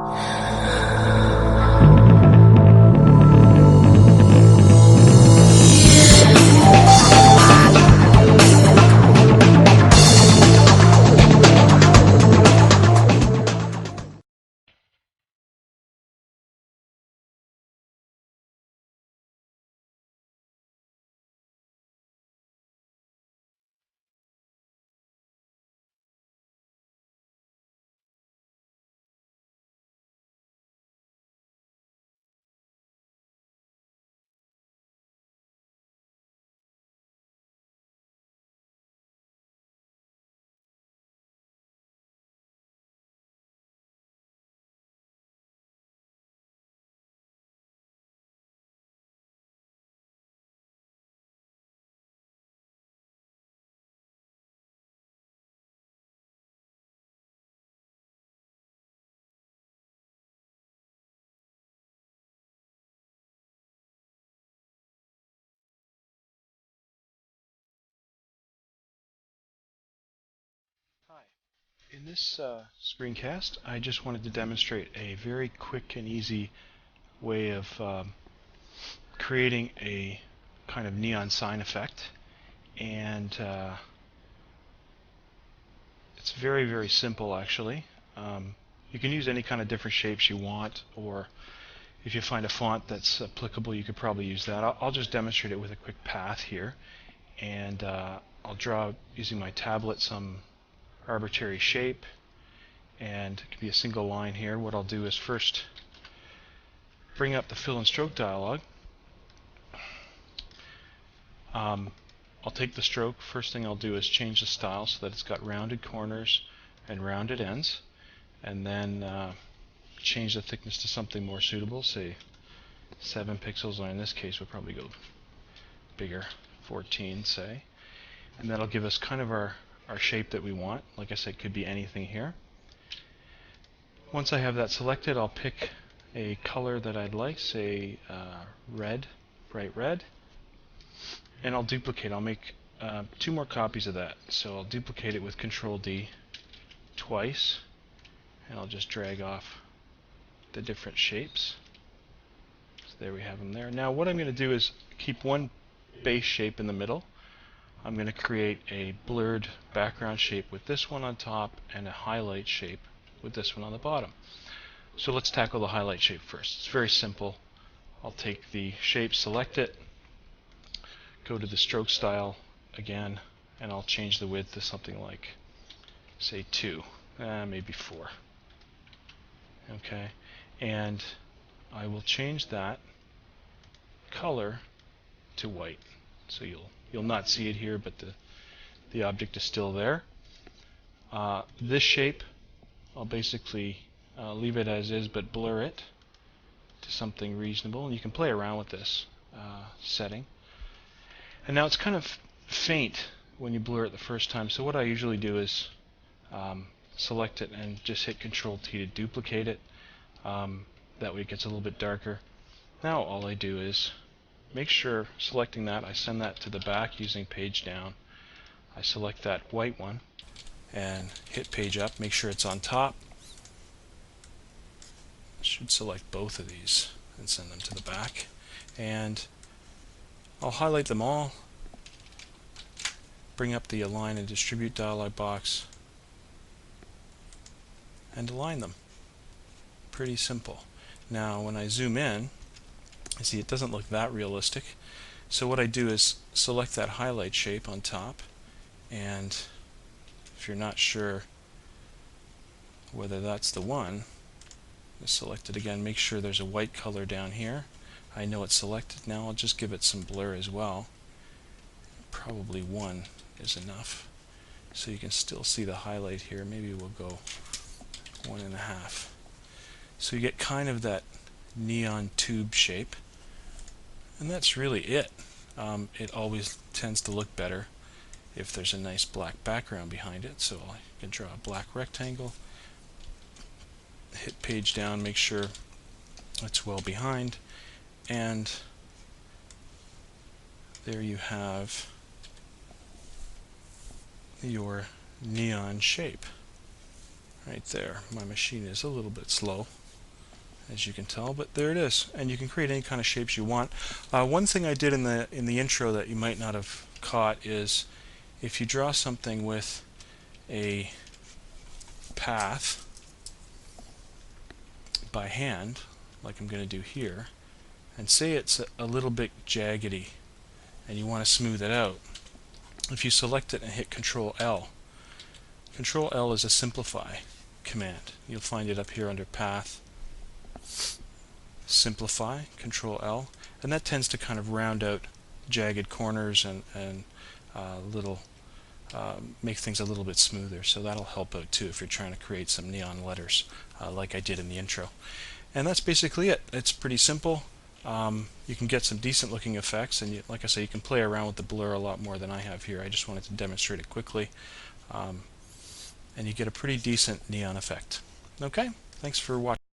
Hi. In this screencast, I just wanted to demonstrate a very quick and easy way of creating a kind of neon sign effect. And it's very, very simple, actually. You can use any kind of different shapes you want, or if you find a font that's applicable, you could probably use that. I'll just demonstrate it with a quick path here. And I'll draw, using my tablet, some arbitrary shape, and it can be a single line here. What I'll do is first bring up the fill and stroke dialog. I'll take the stroke. First thing I'll do is change the style so that it's got rounded corners and rounded ends, and then change the thickness to something more suitable, say 7 pixels, or in this case we'll probably go bigger, 14 say, and that'll give us kind of our shape that we want. Like I said, could be anything here. Once I have that selected, I'll pick a color that I'd like, say red, bright red, and I'll duplicate. I'll make 2 more copies of that. So I'll duplicate it with Control D twice, and I'll just drag off the different shapes. So there we have them there. Now what I'm going to do is keep one base shape in the middle. I'm going to create a blurred background shape with this one on top, and a highlight shape with this one on the bottom. So let's tackle the highlight shape first. It's very simple. I'll take the shape, select it, go to the stroke style again, and I'll change the width to something like, say 2, maybe 4. Okay, and I will change that color to white. So you'll not see it here, but the object is still there. This shape, I'll basically leave it as is, but blur it to something reasonable, and you can play around with this setting. And now it's kind of faint when you blur it the first time, so what I usually do is select it and just hit Control T to duplicate it. That way it gets a little bit darker. Now all I do is make sure, selecting that, I send that to the back using page down. I select that white one and hit page up, make sure it's on top. Should select both of these and send them to the back. And I'll highlight them all, bring up the Align and Distribute dialog box, and align them. Pretty simple. Now when I zoom in, you see it doesn't look that realistic. So what I do is select that highlight shape on top, and if you're not sure whether that's the one, just select it again. Make sure there's a white color down here. I know it's selected now. I'll just give it some blur as well. Probably 1 is enough. So you can still see the highlight here. Maybe we'll go 1.5. So you get kind of that neon tube shape. And that's really it. It always tends to look better if there's a nice black background behind it. So I can draw a black rectangle, hit page down, make sure it's well behind, and there you have your neon shape right there. My machine is a little bit slow, as you can tell, but there it is, and you can create any kind of shapes you want. One thing I did in the intro that you might not have caught is if you draw something with a path by hand, like I'm going to do here, and say it's a little bit jaggedy and you want to smooth it out, if you select it and hit Control L, Control L is a simplify command. You'll find it up here under path, simplify, Control L, and that tends to kind of round out jagged corners and little make things a little bit smoother. So that'll help out too if you're trying to create some neon letters like I did in the intro. And that's basically it. It's pretty simple. You can get some decent looking effects, and like I say, you can play around with the blur a lot more than I have here. I just wanted to demonstrate it quickly, and you get a pretty decent neon effect. Okay, thanks for watching.